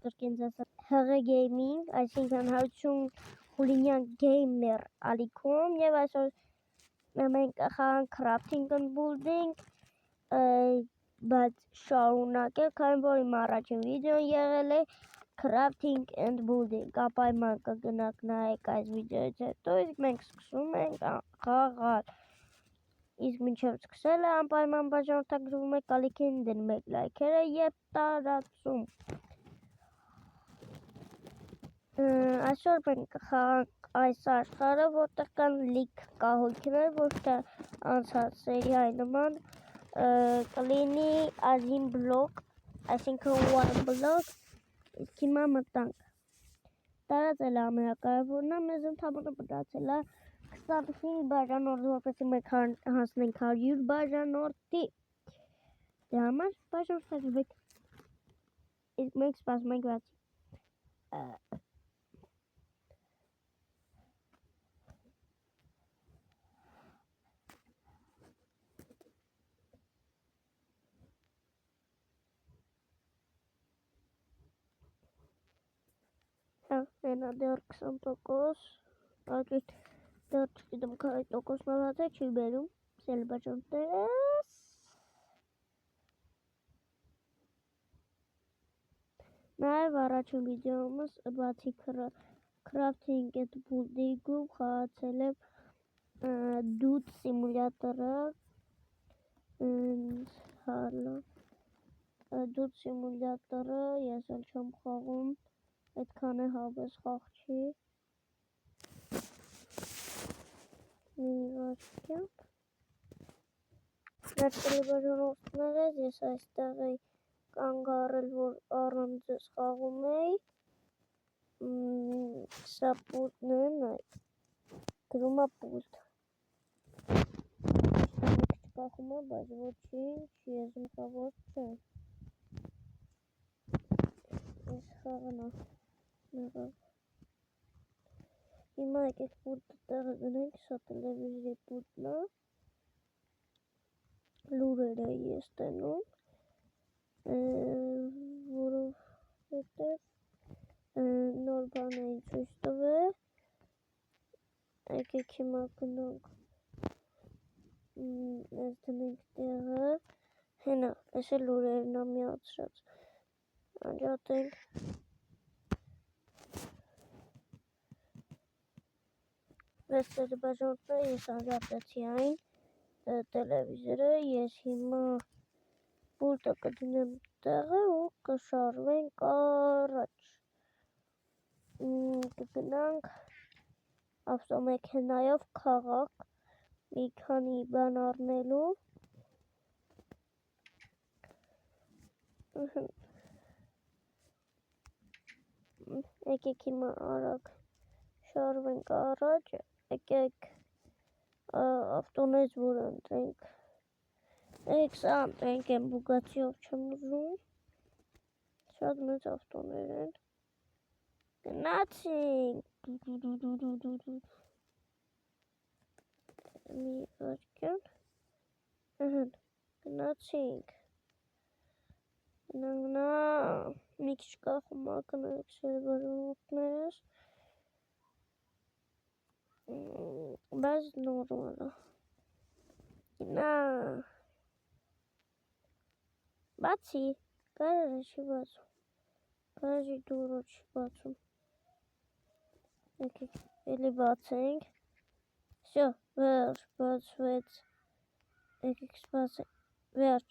կրկին ձեզ հղե գեյմինգ, այսինքն հարություն խուլինյան գեյմեր ալիքում և այսօր մենք խաղանք crafting and building, բայց շարունակել, քանի որ իմ առաջին վիդեոն եղել է crafting and building, ապայման կգնաք նայեք այս վիդեոից հետո, իսկ մենք սկսում ենք խաղալ, իսկ մինչև սկսելը անպայման բաժանորդագրվում եք, ալիքին դնում եք լայքերը և տարածում։ Այսօր մենք խաղանք այս աշխարհը, որտեղ կան լիք կահույքներ, ոչ թե անցած սերիայի նման կլինի ազին բլոկ, այսինքն one block, իսկ հիմա մտանք։ Տարածել ամենակարևորն է, մեզ ընդհանրապես մտածել է 25 բաժանորդ, որպեսզի մենք հասնենք 100 բաժանորդի։ Դրա համար բաժանորդագրվեք, իսկ մենք սպասում ենք բացի։ Հենա դեռ 20%, դեռ չգիտեմ քանի տոկոսնորած է, չի բերում, սելի բաժանորդներս։ Նաև առաջին վիդեոմս բացի crafting and building-ում խաղացել եմ դուտ սիմուլյատորը, դուտ սիմուլյատորը ես էլ չեմ խաղում, այդքան է հավես խաղ չի։ Մի վարքյան։ Ներքելի բաժանորդներս, ես այստեղ էի կանգ առել, որ առանց ձեզ խաղում էի։ Սա պուլտն է, գրում է պուլտ։ Չկախում է, բայց ոչինչ, ես մտավոր չեմ։ Ես խաղն է նեղավ։ Հիմա եկեք պուլտը տեղը գնենք, սա տելևիզորի պուլտն է։ Լուրերը ես տենում, որովհետև նոր բան էին ցույց տվել։ Եկեք հիմա գնանք, ես դնենք տեղը, հենա, ես էլ լուրերն է միացրած, անջատենք։ Վեստերի բաժանորդները ես անջատեցի այն տելևիզորը, ես հիմա պուլտը կդնեմ տեղը ու կշարվենք առաջ։ Կգնանք ավտոմեքենայով քաղաք, մի քանի բան առնելու։ Եկեք հիմա արագ շարվենք առաջ, եկեք ավտոնեզ որ ընտրենք, եք սա ընտրենք, են բուգացիով չեմ ուզում, շատ մեծ ավտոներ են, գնացինք, մի վարկյան, գնացինք, գնա, մի քիչ կախում ակնարեք սերի բաժանորդներս, բայց նորմալ է, գնա, բացի, գարաժը չի բացում, գարաժի դուռը չի բացում, եկեք էլի բացենք, վсё, վերջ, բացվեց, եկեք սպասենք, վերջ,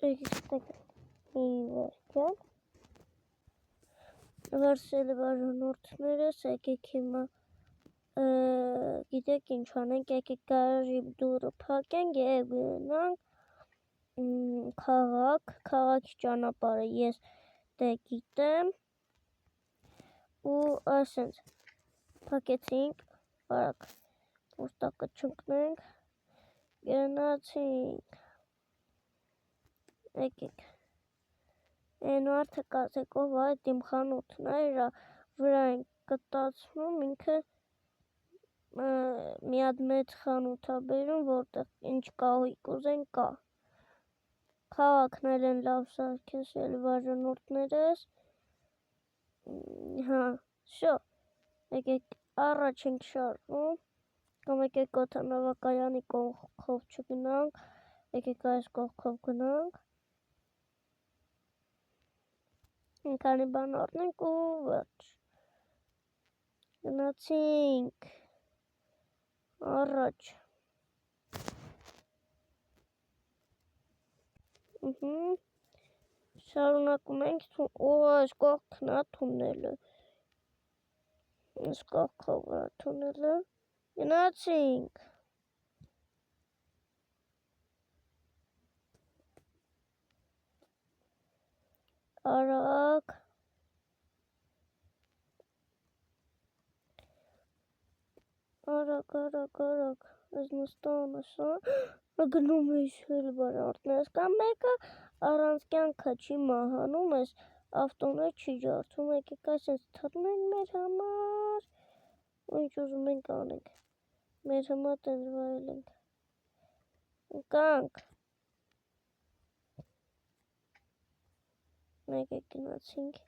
եկեք ստենք մի վարկյան, վերցրել բաժանորդներս, եկեք հիմա գիտեք ինչ անենք, եկեք գարաժի դուռը փակենք և գնանք քաղաք, քաղաքի ճանապարհը ես դե գիտեմ ու ասենց փակեցինք, արագ պոստակը չընկնենք, գնացինք, եկեք, են արդը կասեք ով այդ իմ խանութն է, իրա վրա են կտացնում, ինքը մի հատ մեծ խանութ է բերում, որտեղ ինչ կահույք ուզեն կա, Քաղաքներ են լավ սարքես էլի բաժանորդներս։ Հա, շո, եկեք առաջ ենք շարվում, կամ եկեք օդանավակայանի կողքով չգնանք, եկեք այս կողքով գնանք։ Մի քանի բան առնենք ու վերջ։ Գնացինք առաջ։ Շարունակում ենք, այս կողքն է թունելը։ Այս կողքով է թունելը։ Գնացինք։ Արագ։ Արագ, այս նստանը շա, գնում ես էլ բաժանորդներս, կամ մեկը առանց կյանքը չի մահանում, այս ավտոներ չի ջարդում, եկեք այսպես թռնենք մեր համար, ու ինչ ուզում ենք անենք, մեր համար տենց վայելենք, կանք, եկեք գնացինք,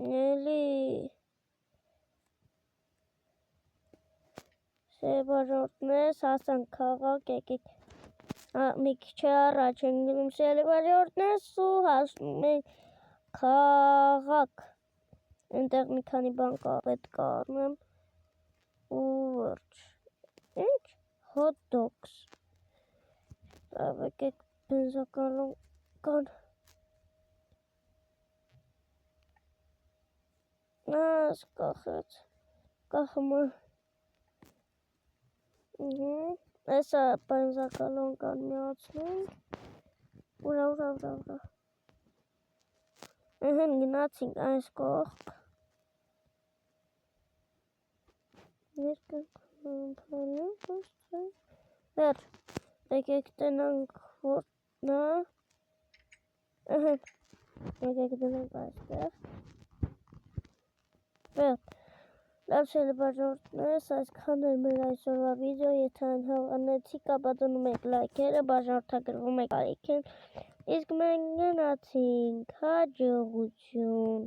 էլի, բաժանորդներս հասանք քաղաք, եկեք մի քիչ առաջ ենք գնում սելի բաժանորդներս ու հասնում ենք քաղաք, այնտեղ մի քանի բան պետք է առնեմ ու վերջ, ինչ? Hot dogs, եկեք բենզակալon կան, այս կախեց, կախումը, Էսա բենզակալon կան միացնենք, ուրա, գնացինք այս կողք, վերջ, եկեք տնանք որտնա, եկեք դնենք այստեղ, վերջ, լավ շելի բաժանորդներս, այսքան էր մեր այսօրվա վիդեո, եթե անհավանեցիք, ապա դնում եք լայքերը, բաժանորդագրվում եք ալիքին, իսկ մենք գնացինք, հաջողություն։